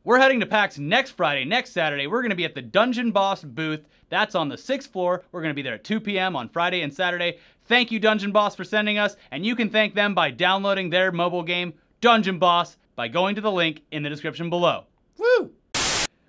we're heading to PAX next Friday, next Saturday. We're going to be at the Dungeon Boss booth. That's on the 6th floor. We're going to be there at 2 p.m. on Friday and Saturday. Thank you, Dungeon Boss, for sending us, and you can thank them by downloading their mobile game, Dungeon Boss, by going to the link in the description below. Woo!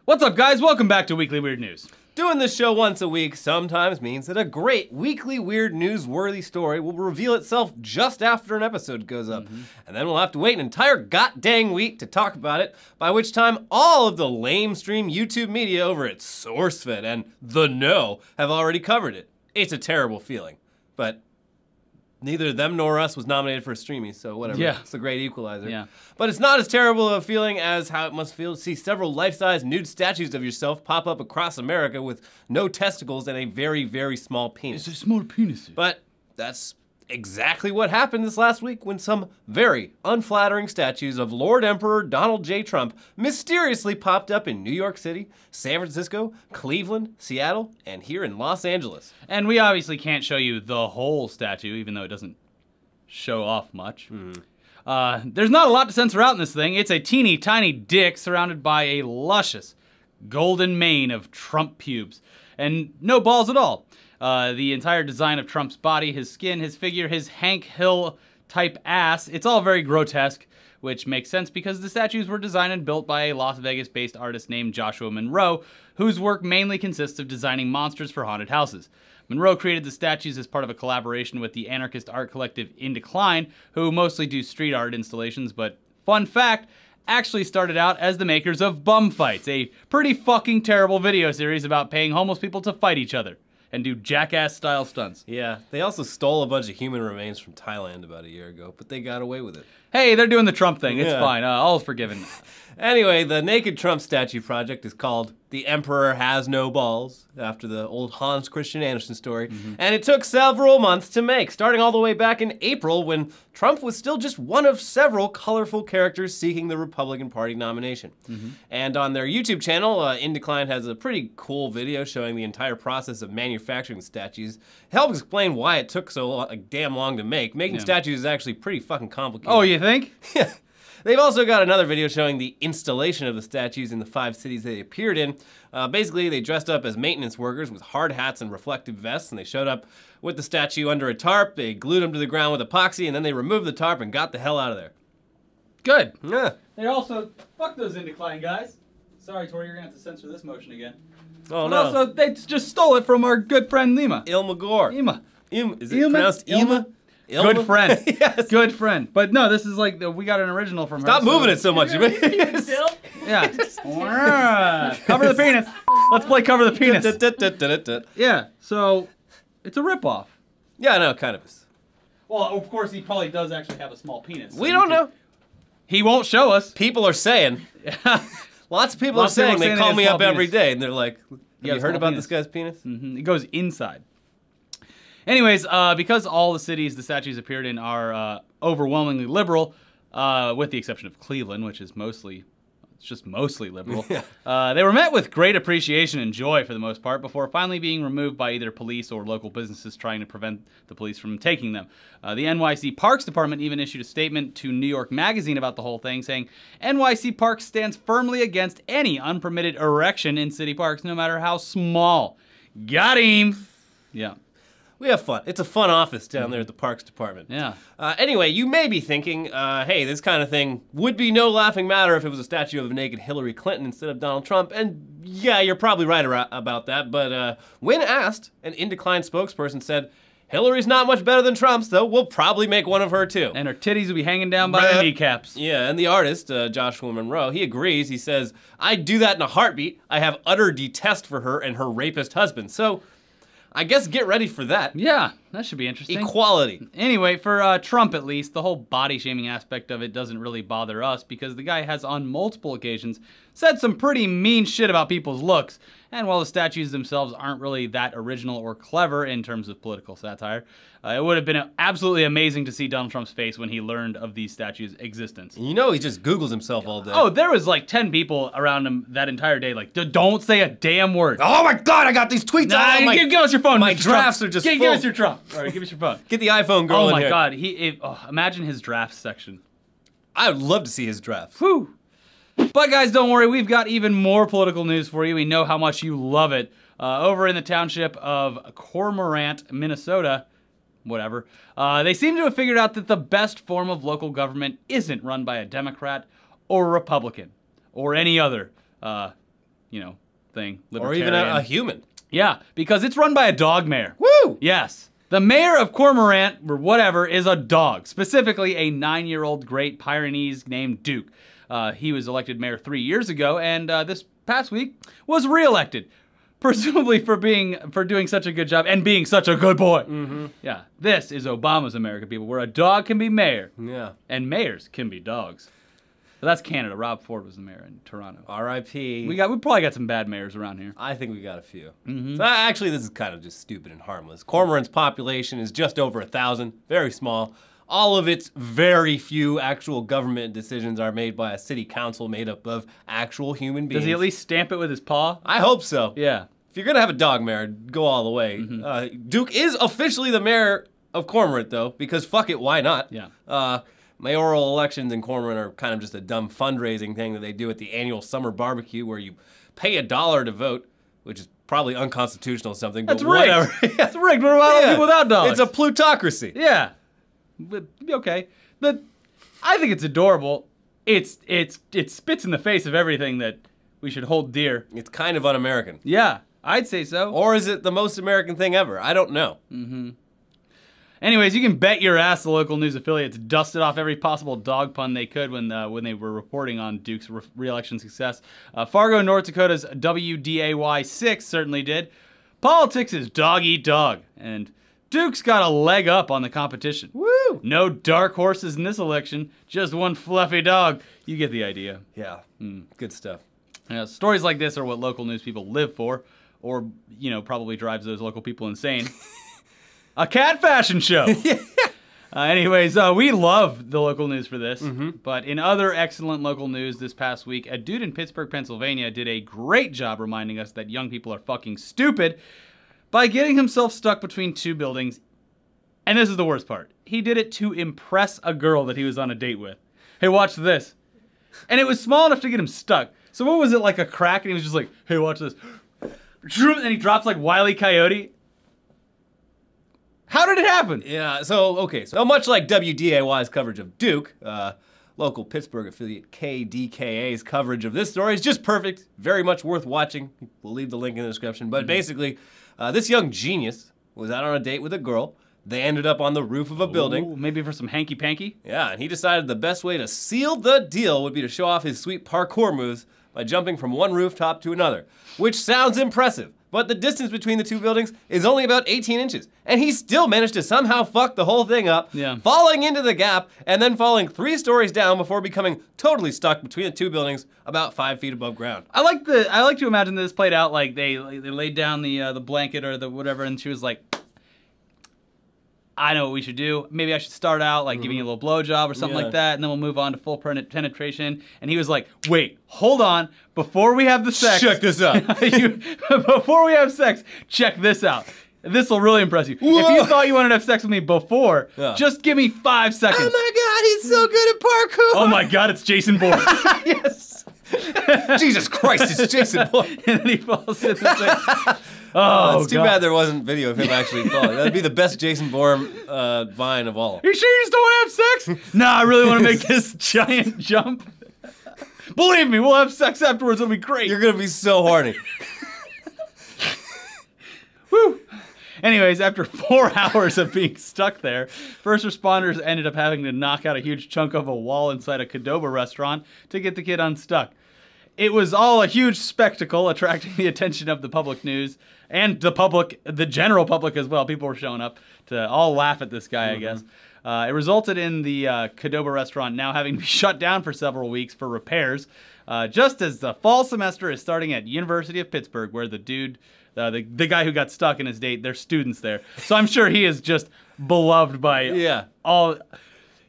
What's up, guys? Welcome back to Weekly Weird News. Doing this show once a week sometimes means that a great weekly weird newsworthy story will reveal itself just after an episode goes up. And then we'll have to wait an entire god-dang week to talk about it, by which time all of the lamestream YouTube media over at SourceFed and The Know have already covered it. It's a terrible feeling, but neither them nor us was nominated for a Streamy, so whatever. Yeah. It's the great equalizer. Yeah. But it's not as terrible of a feeling as how it must feel to see several life-size nude statues of yourself pop up across America with no testicles and a very, very small penis. It's a small penis. But that's exactly what happened this last week when some very unflattering statues of Lord Emperor Donald J. Trump mysteriously popped up in New York City, San Francisco, Cleveland, Seattle, and here in Los Angeles. And we obviously can't show you the whole statue, even though it doesn't show off much. There's not a lot to censor out in this thing. It's a teeny tiny dick surrounded by a luscious golden mane of Trump pubes. And no balls at all. The entire design of Trump's body, his skin, his figure, his Hank Hill type ass, it's all very grotesque, which makes sense because the statues were designed and built by a Las Vegas-based artist named Joshua Monroe, whose work mainly consists of designing monsters for haunted houses. Monroe created the statues as part of a collaboration with the anarchist art collective In Decline, who mostly do street art installations, but fun fact, actually started out as the makers of Bum Fights, a pretty fucking terrible video series about paying homeless people to fight each other and do jackass-style stunts. Yeah, they also stole a bunch of human remains from Thailand about a year ago, but they got away with it. Hey, they're doing the Trump thing. It's Yeah. fine. All's forgiven. Anyway, the naked Trump statue project is called The Emperor Has No Balls, after the old Hans Christian Andersen story, and it took several months to make, starting all the way back in April when Trump was still just one of several colorful characters seeking the Republican Party nomination. And on their YouTube channel, In Decline has a pretty cool video showing the entire process of manufacturing the statues. It helps explain why it took so damn long to make. Making statues is actually pretty fucking complicated. Oh, you think? Yeah. They've also got another video showing the installation of the statues in the 5 cities they appeared in. Basically, they dressed up as maintenance workers with hard hats and reflective vests, and they showed up with the statue under a tarp, they glued them to the ground with epoxy, and then they removed the tarp and got the hell out of there. Good. Yeah. They also, fuck those In Decline guys. Sorry, Tori, you're gonna have to censor this motion again. Oh, But no. also, they just stole it from our good friend Lima. Ilma Gore. Ima. Is it Ilma? pronounced Ilma? Ilma? Good friend. Yes. Good friend. But no, this is like, we got an original from her. Stop moving it so much. Yeah. Cover the penis. Let's play Cover the Penis. Yeah, so it's a ripoff. Yeah, no, kind of is. Well, of course, he probably does actually have a small penis. So We don't know. He won't show us. People are saying. Lots of people are saying they call me up every day and they're like, have you heard about this guy's penis? It goes inside. Anyways, because all the cities the statues appeared in are overwhelmingly liberal, with the exception of Cleveland, which is mostly liberal, they were met with great appreciation and joy for the most part before finally being removed by either police or local businesses trying to prevent the police from taking them. The NYC Parks Department even issued a statement to New York Magazine about the whole thing, saying, NYC Parks stands firmly against any unpermitted erection in city parks, no matter how small. Got him! Yeah. We have fun. It's a fun office down there at the Parks Department. Yeah. Anyway, you may be thinking, hey, this kind of thing would be no laughing matter if it was a statue of a naked Hillary Clinton instead of Donald Trump. And yeah, you're probably right about that. But when asked, an In Decline spokesperson said, Hillary's not much better than Trump's, though. We'll probably make one of her, too. And her titties will be hanging down by her kneecaps. Yeah, and the artist, Joshua Monroe, he agrees. He says, I'd do that in a heartbeat. I have utter detest for her and her rapist husband. So I guess get ready for that. Yeah, that should be interesting. Equality. Anyway, for Trump at least, the whole body shaming aspect of it doesn't really bother us because the guy has on multiple occasions said some pretty mean shit about people's looks. And while the statues themselves aren't really that original or clever in terms of political satire, it would have been absolutely amazing to see Donald Trump's face when he learned of these statues' existence. You know he just Googles himself all day. Oh, there was like 10 people around him that entire day like, don't say a damn word. Oh my God, I got these tweets Nah, give us your phone, my Mr. drafts Trump. are just Give full. us your Trump. All right, give us your phone. Get the iPhone girl in here. Oh my God, imagine his drafts section. I would love to see his drafts. Whew. But guys, don't worry, we've got even more political news for you. We know how much you love it. Over in the township of Cormorant, Minnesota, whatever, they seem to have figured out that the best form of local government isn't run by a Democrat or a Republican or any other, thing. Or even a human. Yeah, because it's run by a dog mayor. Woo! Yes. The mayor of Cormorant, or whatever, is a dog, specifically a 9-year-old Great Pyrenees named Duke. He was elected mayor 3 years ago, and this past week was reelected, presumably for doing such a good job and being such a good boy. Mm-hmm. Yeah, this is Obama's America, people, where a dog can be mayor, and mayors can be dogs. But that's Canada. Rob Ford was the mayor in Toronto. R.I.P. We probably got some bad mayors around here. I think we got a few. Mm-hmm. So actually, this is kind of just stupid and harmless. Cormorant's population is just over 1,000, very small. All of its very few actual government decisions are made by a city council made up of actual human beings. Does he at least stamp it with his paw? I hope so. Yeah. If you're gonna have a dog mayor, go all the way. Mm-hmm. Duke is officially the mayor of Cormorant, though, because fuck it, why not? Yeah. Mayoral elections in Cormorant are kind of just a dumb fundraising thing that they do at the annual summer barbecue where you pay $1 to vote, which is probably unconstitutional or something, but That's rigged. whatever. That's rigged. What about people without dollars? It's a plutocracy. Yeah. But, okay. I think it's adorable. It spits in the face of everything that we should hold dear. It's kind of un-American. Yeah, I'd say so. Or is it the most American thing ever? I don't know. Mm-hmm. Anyways, you can bet your ass the local news affiliates dusted off every possible dog pun they could when they were reporting on Duke's re-election success. Fargo, North Dakota's WDAY6 certainly did. Politics is dog eat dog, and Duke's got a leg up on the competition. Woo! No dark horses in this election, just one fluffy dog. You get the idea. Yeah, good stuff. Stories like this are what local news people live for, or, probably drives those local people insane. A cat fashion show. Anyways, we love the local news for this. Mm-hmm. But in other excellent local news this past week, a dude in Pittsburgh, Pennsylvania did a great job reminding us that young people are fucking stupid by getting himself stuck between two buildings. And this is the worst part. He did it to impress a girl that he was on a date with. Hey, watch this. And it was small enough to get him stuck. So what was it, like a crack? And he was just like, hey, watch this. And he drops like Wile E. Coyote. How did it happen? Yeah, so much like WDAY's coverage of Duke, local Pittsburgh affiliate KDKA's coverage of this story is just perfect, very much worth watching. We'll leave the link in the description. But basically, this young genius was out on a date with a girl. They ended up on the roof of a building. Ooh, maybe for some hanky-panky? Yeah, and he decided the best way to seal the deal would be to show off his sweet parkour moves by jumping from one rooftop to another, which sounds impressive. But the distance between the two buildings is only about 18 inches. And he still managed to somehow fuck the whole thing up, falling into the gap, and then falling 3 stories down before becoming totally stuck between the two buildings about 5 feet above ground. I like to imagine this played out like they laid down the blanket or the whatever, and she was like, I know what we should do. Maybe I should start out like giving you a little blowjob or something like that, and then we'll move on to full penetration. And he was like, wait, hold on. Before we have the sex. Check this out. Before we have sex, check this out. This will really impress you. Whoa. If you thought you wanted to have sex with me before, just give me 5 seconds. Oh my God, he's so good at parkour. Oh my God, it's Jason Bourne. Yes. Jesus Christ, it's Jason Bourne. And then he falls into the thing. Oh, it's too bad there wasn't video of him actually falling. That'd be the best Jason Bourne vine of all. Are you sure you just don't want to have sex? Nah, I really want to make this giant jump. Believe me, we'll have sex afterwards. It'll be great. You're gonna be so horny. Woo. Anyways, after 4 hours of being stuck there, first responders ended up having to knock out a huge chunk of a wall inside a Qdoba restaurant to get the kid unstuck. It was all a huge spectacle, attracting the attention of the public news and the general public as well. People were showing up to all laugh at this guy, I guess. It resulted in the Qdoba restaurant now having to be shut down for several weeks for repairs, just as the fall semester is starting at University of Pittsburgh, where the dude, the guy who got stuck in his date, they're students there. So I'm sure he is just beloved by all.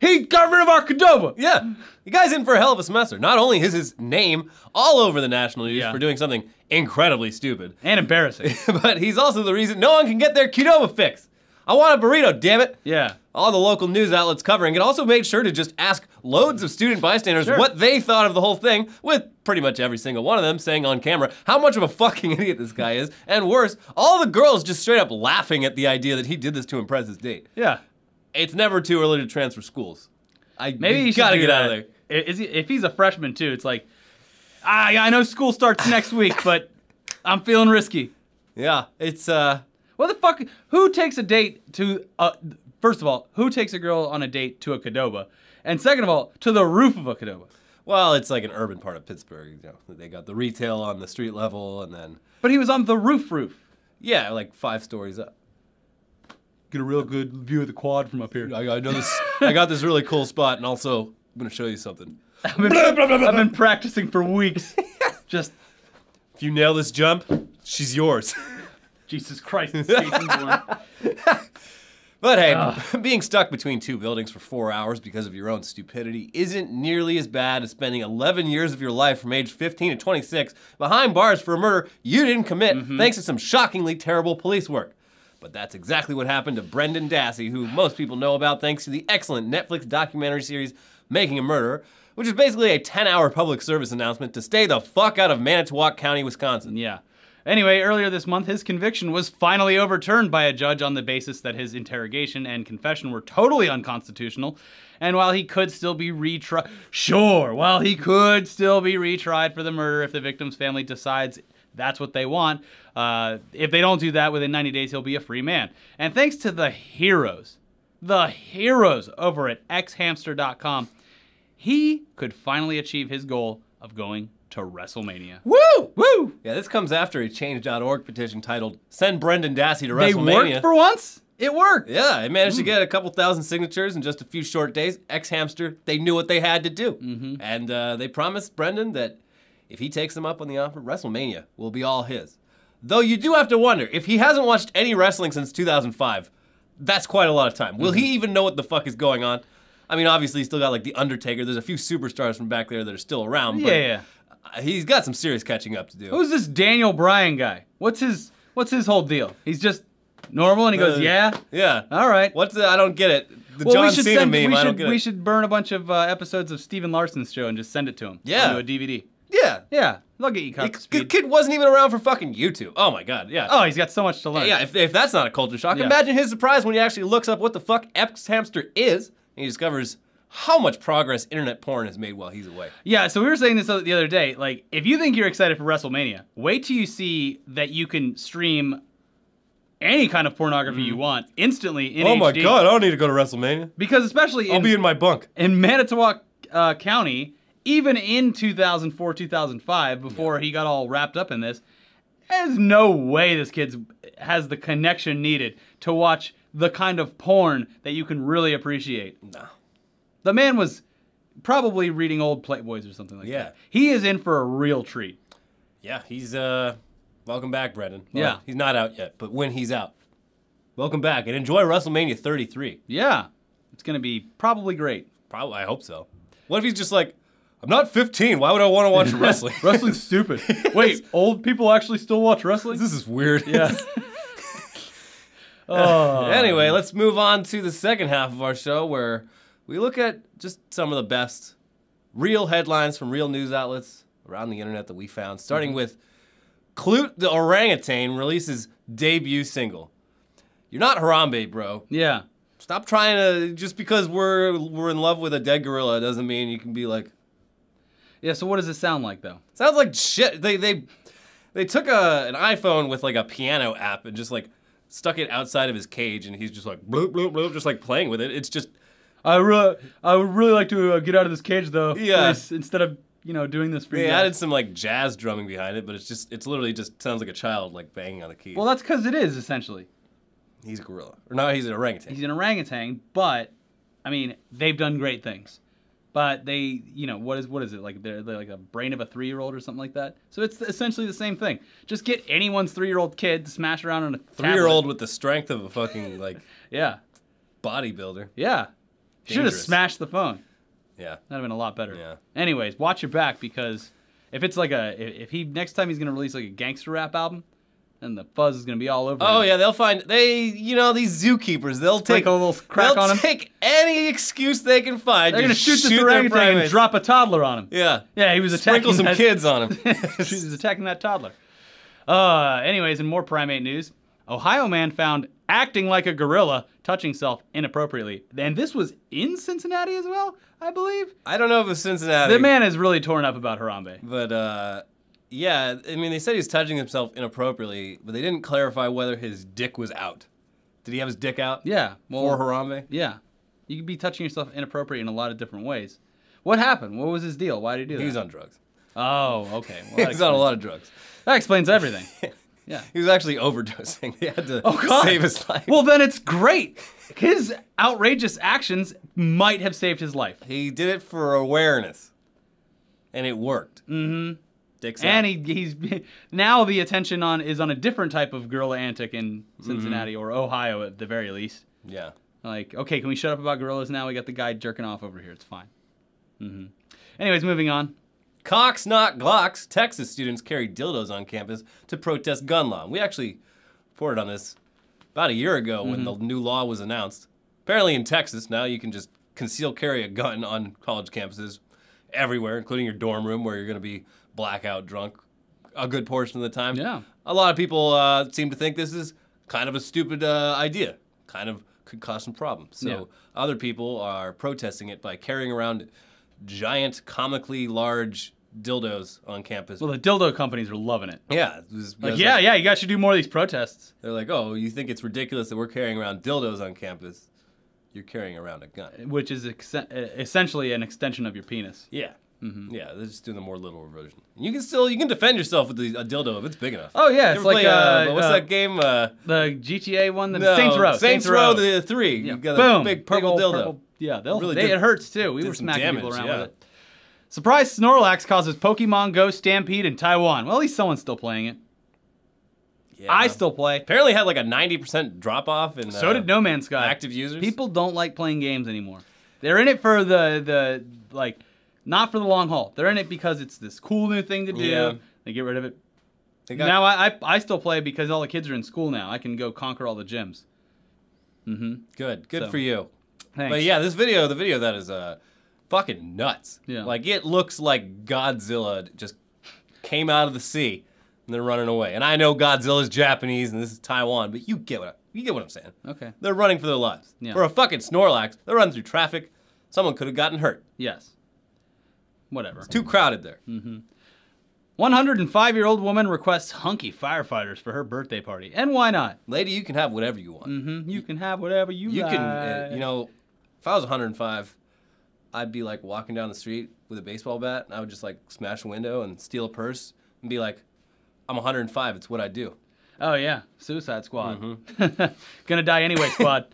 He got rid of our Qdoba! Yeah. The guy's in for a hell of a semester. Not only is his name all over the national news for doing something incredibly stupid. And embarrassing. But he's also the reason no one can get their Qdoba fix. I want a burrito, damn it. Yeah. all the local news outlets covering. It also made sure to just ask loads of student bystanders what they thought of the whole thing, with pretty much every single one of them saying on camera how much of a fucking idiot this guy is. And worse, all the girls just straight up laughing at the idea that he did this to impress his date. Yeah. It's never too early to transfer schools. Maybe you gotta should get out of there. If he's a freshman too, it's like, I know school starts next week, but I'm feeling risky. Yeah, it's What the fuck? Who takes a date to? First of all, who takes a girl on a date to a Qdoba? And second of all, to the roof of a Qdoba? well, it's like an urban part of Pittsburgh. You know, they got the retail on the street level, and then But he was on the roof. yeah, like 5 stories up. Get a real good view of the quad from up here. I know this. I got this really cool spot, and also I'm gonna show you something. I've been practicing for weeks. Just If you nail this jump, she's yours. Jesus Christ, it's Jason Bourne. But hey, being stuck between 2 buildings for 4 hours because of your own stupidity isn't nearly as bad as spending 11 years of your life from age 15 to 26 behind bars for a murder you didn't commit thanks to some shockingly terrible police work. But that's exactly what happened to Brendan Dassey, who most people know about thanks to the excellent Netflix documentary series Making a Murderer, which is basically a 10-hour public service announcement to stay the fuck out of Manitowoc County, Wisconsin. Yeah. Anyway, earlier this month, his conviction was finally overturned by a judge on the basis that his interrogation and confession were totally unconstitutional. And while he could still be retried, while he could still be retried for the murder if the victim's family decides that's what they want, if they don't do that within 90 days, he'll be a free man. And thanks to the heroes over at xhamster.com, he could finally achieve his goal of going to WrestleMania. Woo! Woo! Yeah, this comes after a Change.org petition titled "Send Brendan Dassey to They WrestleMania." worked for once? It worked. Yeah, it managed to get a couple thousand signatures in just a few short days. X-Hamster, they knew what they had to do. And they promised Brendan that if he takes them up on the offer, WrestleMania will be all his. Though you do have to wonder, if he hasn't watched any wrestling since 2005, that's quite a lot of time. Will he even know what the fuck is going on? I mean, obviously, he's still got, like, The Undertaker. There's a few superstars from back there that are still around, but Yeah. he's got some serious catching up to do. Who's this Daniel Bryan guy? What's his whole deal? He's just normal and he goes, yeah? Yeah. All right. I don't get it. The John Cena meme, I don't get it. We should burn a bunch of episodes of Steven Larson's show and just send it to him. Yeah. Onto a DVD. Yeah. Yeah. They'll get you caught up to The speed. kid wasn't even around for fucking YouTube. Oh my god, yeah. Oh, he's got so much to learn. Yeah, if that's not a culture shock, Yeah. imagine his surprise when he actually looks up what the fuck X-Hamster is, and he discovers how much progress internet porn has made while he's away. Yeah, so we were saying this the other day. Like, if you think you're excited for WrestleMania, wait till you see that you can stream any kind of pornography you want instantly in HD. Oh my god, I don't need to go to WrestleMania. Because especially I'll be in my bunk. in Manitowoc County, even in 2004, 2005, before he got all wrapped up in this, there's no way this kid has the connection needed to watch the kind of porn that you can really appreciate. No. The man was probably reading old Playboys or something like Yeah. that. He is in for a real treat. Yeah, he's welcome back, Brendan. Well, Yeah. he's not out yet, but when he's out, welcome back and enjoy WrestleMania 33. Yeah. It's going to be probably great. Probably, I hope so. What if he's just like, I'm not 15. Why would I want to watch wrestling? Wrestling's stupid. Wait, old people actually still watch wrestling? This is weird. Yeah. Oh. Anyway, let's move on to the second half of our show where we look at just some of the best real headlines from real news outlets around the internet that we found, starting with Clute the Orangutan releases debut single. You're not Harambe, bro. Yeah. Stop trying to, just because we're in love with a dead gorilla doesn't mean you can be like... Yeah, so what does it sound like, though? Sounds like shit. They took an iPhone with like a piano app and just like stuck it outside of his cage, and he's just like bloop bloop bloop, just like playing with it. It's just I would really like to get out of this cage, though. Yeah. Please, instead of doing this for you. they guys. added some like jazz drumming behind it, but it's literally just sounds like a child like banging on a key. Well, that's because it is essentially. He's a gorilla, or no, he's an orangutan. He's an orangutan, but I mean they've done great things. But they, what is it like? They're like a brain of a 3-year-old or something like that. So it's essentially the same thing. Just get anyone's 3-year-old kid to smash around on a 3-year-old with the strength of a fucking like yeah, bodybuilder. yeah. Should have Dangerous. smashed the phone. Yeah. That'd have been a lot better. Yeah. Anyways, watch your back, because if it's like if he next time he's gonna release like a gangster rap album, and the fuzz is gonna be all over. Oh him. yeah, they'll find these zookeepers. They'll take a little crack on him. Take any excuse they can find. They're gonna shoot this their orangutan and primates. drop a toddler on him. Yeah. Yeah, he was attacking. Sprinkle some kids on him. He was attacking that toddler. Anyways, in more primate news, Ohio man found acting like a gorilla, touching self inappropriately. And this was in Cincinnati as well, I believe. I don't know if it's Cincinnati. The man is really torn up about Harambe. But, yeah, I mean, they said he was touching himself inappropriately, but they didn't clarify whether his dick was out. Did he have his dick out? Yeah. For Harambe? Yeah. You could be touching yourself inappropriate in a lot of different ways. What happened? What was his deal? Why did he do that? He was on drugs. Oh, okay. Well, He was on a lot of drugs. That explains everything. Yeah. He was actually overdosing. They had to save his life. Well, then it's great. His outrageous actions might have saved his life. He did it for awareness. And it worked. Mm-hmm. Dick's out. And he's now the attention is on a different type of gorilla antic in Cincinnati or Ohio at the very least. Yeah. Like, okay, can we shut up about gorillas now? We got the guy jerking off over here. It's fine. Mm-hmm. Anyways, moving on. Cocks, not Glocks. Texas students carry dildos on campus to protest gun law. We actually reported on this about a year ago when the new law was announced. Apparently in Texas now you can just conceal carry a gun on college campuses everywhere, including your dorm room where you're going to be blackout drunk a good portion of the time. Yeah. A lot of people seem to think this is kind of a stupid idea. Kind of could cause some problems. So other people are protesting it by carrying around giant, comically large dildos on campus. Well, the dildo companies are loving it. Yeah. You guys should do more of these protests. They're like, oh, you think it's ridiculous that we're carrying around dildos on campus? You're carrying around a gun. Which is essentially an extension of your penis. Yeah. Yeah, they're just doing the more literal version. You can defend yourself with a dildo if it's big enough. Oh yeah, it's like what's that game? The GTA one, Saints Row. Saints Row the 3. Yeah. You got Boom. a big purple dildo. Purple, yeah, really it hurts too. We did were some smacking damage, people around with it. Surprise Snorlax causes Pokemon Go stampede in Taiwan. Well, at least someone's still playing it. Yeah. I still play. Apparently had like a 90% drop off in So did No Man's Sky. active users. People don't like playing games anymore. They're in it for the not for the long haul. They're in it because it's this cool new thing to do. Yeah. They get rid of it. Now I still play because all the kids are in school now. I can go conquer all the gyms. Good for you. Thanks. But yeah, the video of that is fucking nuts. Yeah. Like it looks like Godzilla just came out of the sea and they're running away. And I know Godzilla's Japanese and this is Taiwan, but you get what I'm saying. Okay. They're running for their lives. Yeah. For a fucking Snorlax, they're running through traffic. Someone could have gotten hurt. Yes. Whatever. It's too crowded there. 105-year-old woman requests hunky firefighters for her birthday party. And why not? Lady, you can have whatever you want. You can have whatever you like. You can, if I was 105, I'd be like walking down the street with a baseball bat, and I would just like smash a window and steal a purse and be like, I'm 105, it's what I do. Oh yeah, Suicide Squad. Gonna die anyway, squad.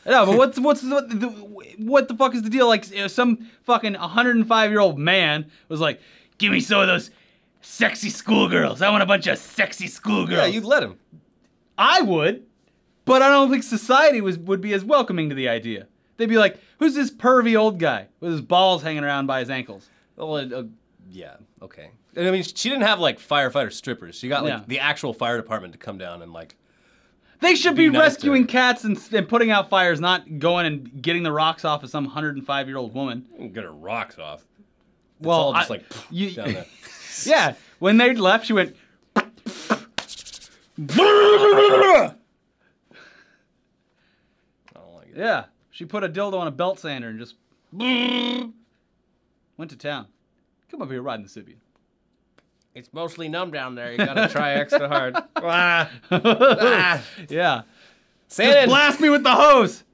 No, but what the fuck is the deal? Like some fucking 105-year-old man was like, give me some of those sexy schoolgirls. I want a bunch of sexy schoolgirls. Yeah, you'd let him. I would, but I don't think society would be as welcoming to the idea. They'd be like, who's this pervy old guy with his balls hanging around by his ankles? Well, yeah, okay. I mean, she didn't have like firefighter strippers. She got like the actual fire department to come down and like. They should be rescuing cats and putting out fires, not going and getting the rocks off of some 105-year-old woman. Get her rocks off. It's well, all just like down there. Yeah, when they left, she went. I don't like it. Yeah, she put a dildo on a belt sander and just went to town. Come up here, riding the Sibian. It's mostly numb down there. You gotta try extra hard. Yeah. Just blast me with the hose.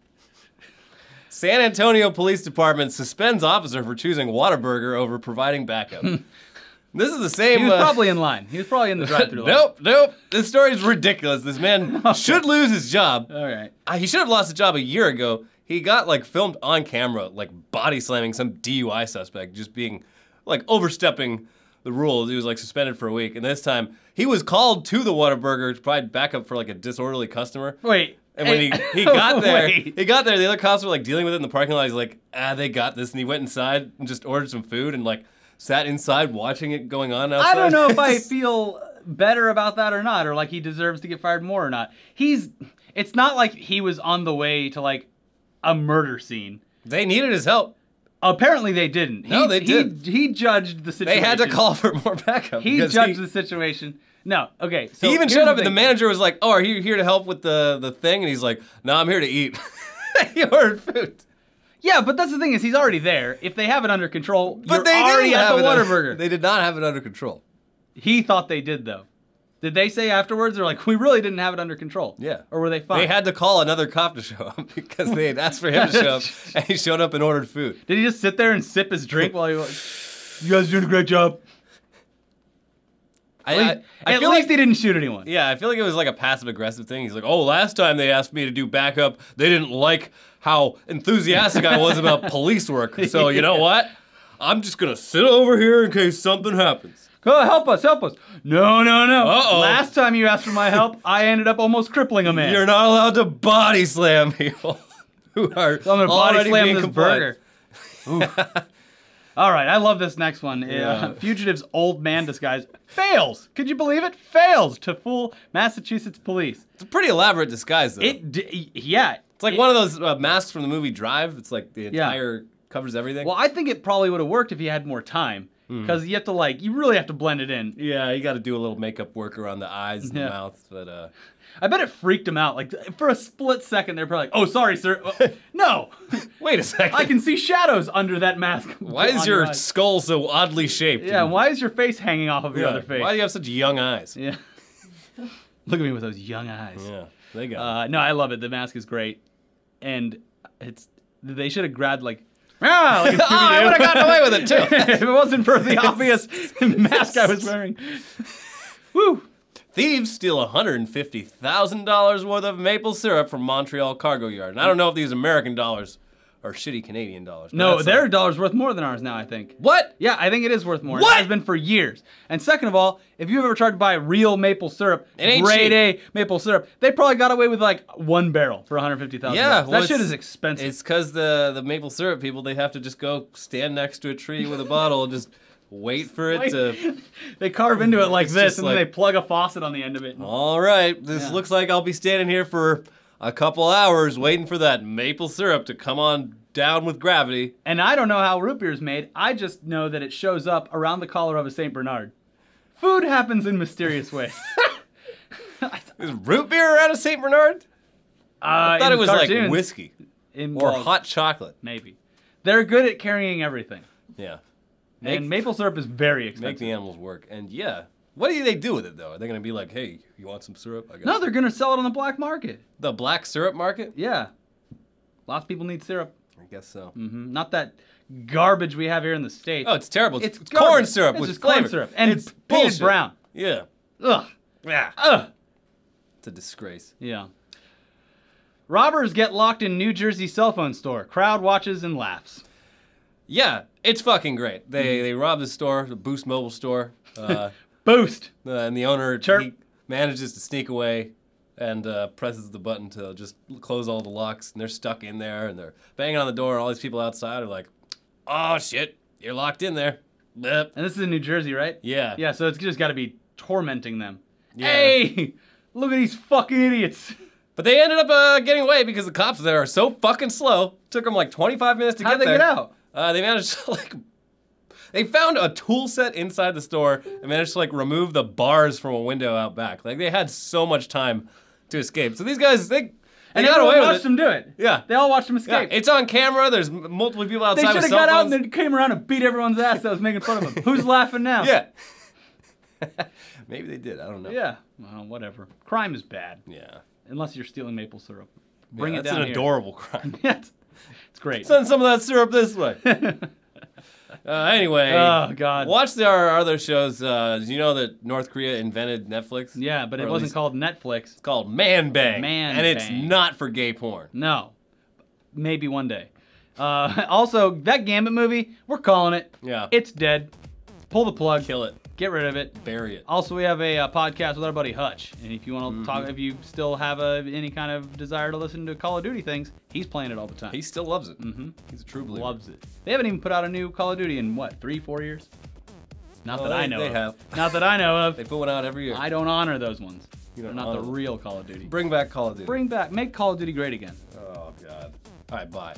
San Antonio Police Department suspends officer for choosing Whataburger over providing backup. This is the same. He was probably in line. He was probably in the drive-thru line. Nope. This story is ridiculous. This man should lose his job. All right. He should have lost his job a year ago. He got like filmed on camera, like body slamming some DUI suspect, just being like overstepping the rules. He was like suspended for a week, and this time he was called to the Whataburger to provide backup for like a disorderly customer. Wait. And when he got there, the other cops were like dealing with it in the parking lot. He's like, they got this, and he went inside and just ordered some food and like sat inside watching it going on outside. I don't know if I feel better about that or not, or like he deserves to get fired more or not. It's not like he was on the way to like a murder scene. They needed his help. Apparently they didn't. No, they did. He judged the situation. They had to call for more backup. He judged the situation. No, okay. So he even showed up and the manager was like, "Oh, are you here to help with the thing?" And he's like, "No, I'm here to eat." He ordered food. Yeah, but that's the thing is he's already there. If they have it under control, But you're already at the Whataburger. Whataburger. They did not have it under control. He thought they did though. Did they say afterwards? They're like, we really didn't have it under control. Yeah. Or were they fine? They had to call another cop to show up because they had asked for him to show up, and he showed up and ordered food. Did he just sit there and sip his drink while he was? You guys are doing a great job. I At feel least like he didn't shoot anyone. Yeah, I feel like it was like a passive-aggressive thing. He's like, "Oh, last time they asked me to do backup, they didn't like how enthusiastic I was about police work. So you know what? I'm just gonna sit over here in case something happens. Go help us, help us. No, no, no. Uh-oh. Last time you asked for my help, I ended up almost crippling a man. You're not allowed to body slam people who are So I'm gonna body already slam being this compliant." burger. All right, I love this next one. Yeah. Fugitive's old man disguise fails. Could you believe it? Fails to fool Massachusetts police. It's a pretty elaborate disguise, though. Yeah. It's like one of those masks from the movie Drive. It's like the entire covers everything. Well, I think it probably would have worked if he had more time. Because you have to you really have to blend it in. Yeah, you got to do a little makeup work around the eyes and the mouth, but I bet it freaked him out. Like for a split second, they're probably like, "Oh, sorry, sir. No, wait a second. I can see shadows under that mask." Why is your skull so oddly shaped? Yeah, why is your face hanging off of your other face? Why do you have such young eyes? Yeah. Look at me with those young eyes. Yeah, they got. No, I love it. The mask is great, and they should have grabbed like I would have gotten away with it too. if it wasn't for the obvious mask I was wearing. Woo. Thieves steal $150,000 worth of maple syrup from Montreal cargo yard. And I don't know if these American dollars are shitty Canadian dollars. No, their dollar's worth more than ours now, I think. What? Yeah, I think it is worth more. What? It has been for years. And second of all, if you've ever tried to buy real maple syrup, It ain't grade cheap. A maple syrup, they probably got away with like one barrel for $150,000. Yeah, well, that shit is expensive. It's because the maple syrup people, they have to just go stand next to a tree with a bottle and just wait for it to... They carve into it like It's this, just and then like- they plug a faucet on the end of it. All right, this Yeah. looks like I'll be standing here for a couple hours waiting for that maple syrup to come on down with gravity. And I don't know how root beer is made. I just know that it shows up around the collar of a St. Bernard. Food happens in mysterious ways. Is root beer around a St. Bernard? I thought it was like cartoons. whiskey or hot chocolate. Maybe. They're good at carrying everything. Yeah. And maple syrup is very Make expensive. the animals work. And yeah, what do they do with it though? Are they going to be like, hey, you want some syrup? I got No, they're going to sell it on the black market. the black syrup market? Yeah. Lots of people need syrup. I guess so. Not that garbage we have here in the States. Oh, it's terrible. It's garbage. corn syrup It's with just corn flavor. syrup. And it's painted bullshit. brown. Yeah. Ugh. Yeah. Ugh. It's a disgrace. Yeah. Robbers get locked in New Jersey cell phone store. Crowd watches and laughs. Yeah, it's fucking great. They rob the store, the Boost Mobile store, Boost. and the owner Chirp. he manages to sneak away and presses the button to just close all the locks, and they're stuck in there, and they're banging on the door, and all these people outside are like, oh shit, you're locked in there. Blip. And this is in New Jersey, right? Yeah. Yeah, so it's just got to be tormenting them. Yeah. Hey, look at these fucking idiots. But they ended up getting away because the cops there are so fucking slow. Took them like 25 minutes to How'd get there. they get out? They managed to they found a tool set inside the store and managed to remove the bars from a window out back. Like they had so much time to escape. So these guys, they And got everyone away with watched it. them do it. Yeah. They all watched them Yeah, escape. it's on camera. There's multiple people They outside should with have cell got out phones. and then came around and beat everyone's ass that was making fun of them. Who's laughing now? Yeah. Maybe they did. I don't know. Yeah. Well, whatever. Crime is bad. Yeah. Unless you're stealing maple syrup. Bring it that's down an here. adorable crime. it's great. Send some of that syrup this way. Anyway, Oh, God. watch our other shows. Did you know that North Korea invented Netflix? Yeah, but Or it at wasn't least- called Netflix. It's called Man Bang. Man and it's Bang. not for gay porn. No. Maybe one day. Also, that Gambit movie, we're calling it. Yeah. It's dead. Pull the plug. Kill it. Get rid of it. Bury it. Also, we have a podcast with our buddy Hutch, and if you want Mm-hmm. to talk, if you still have any kind of desire to listen to Call of Duty things, he's playing it all the time. He still loves it. He's a true believer. Loves it. They haven't even put out a new Call of Duty in what, 3-4 years? Not Oh, that I know they of. have. Not that I know of. They put one out every year. I don't honor those ones. You They're don't not the honor them. real Call of Duty. Bring back Call of Duty. Make Call of Duty great again. Oh, God. All right, bye.